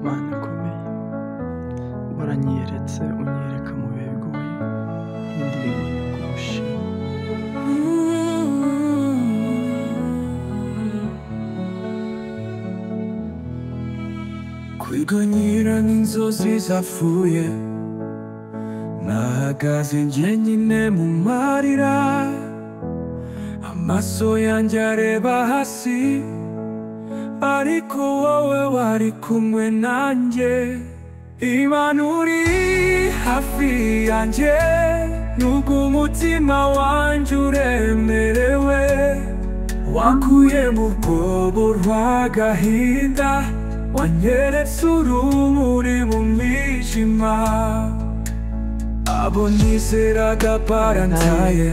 Mana ikomeye, waranyiyeretse unyereka mu bihe bigoye, indirimbo yo kugushima. Kwiganyira n'inzozi zapfuye, nahagaze njyenyine mu marira, amaso yanjye areba hasi, ariko wowe wari kumwe nanjye. Imana uri hafi yanjye, nubwo umutima wanjye uremerewe, wakuye mu rwobo rw'agahinda, wanyeretse urumuri mu mwijima. Abo nizeraga barantaye,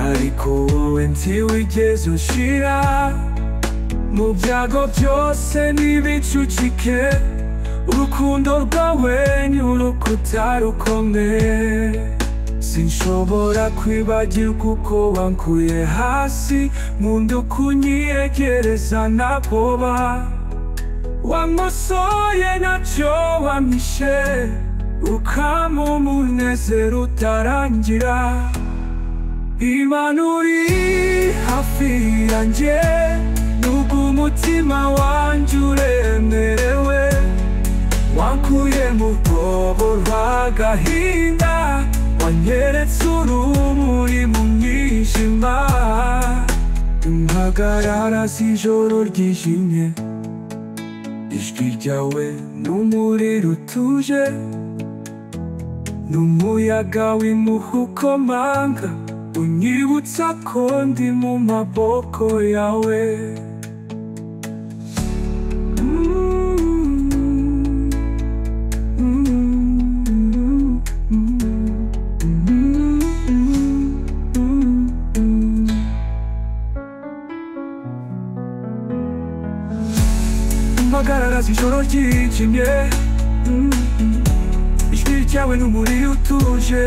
ariko wowe ntiwigeze ushira. Mu byago byose n'ibicucike, urukundo rwawe ni urukuta rukomeye. Sinshobora kwibagirwa uko wankuye hasi, nkunda kunyiyegereza naboba. Wamusoye ntacyo wampishe, ukampa umunezero utarangira. Imana uri hafi yanjye, nubwo umutima wanjye uremerewe, wakuye mu rwobo rw'agahinda, wanyeretse urumuri mu mwijima. Impagarara z'ijoro ryijimye, ijwi ryawe n'umuriro utuje, n'umuyaga w'impuhwe ukomanga, unyibutsa ko ndi mu maboko yawe. Impagarara z'ijoro ryijimye, ijwi ryawe n'umuriro utuje,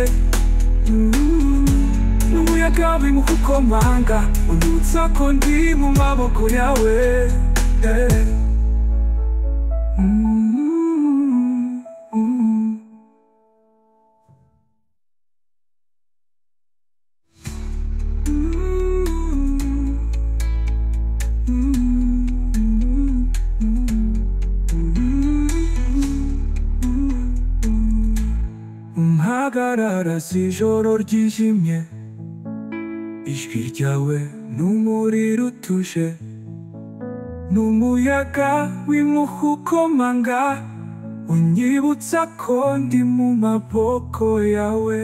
n'umuyaga w'impuhwe ukomanga, unyibutsa ko ndi mu maboko yawe. Impagarara z'ijoro ryijimye, ijwi ryawe n'umuriro utuje, n'umuyaga w'impuhwe ukomanga, unyibutsa ko ndi mu maboko yawe.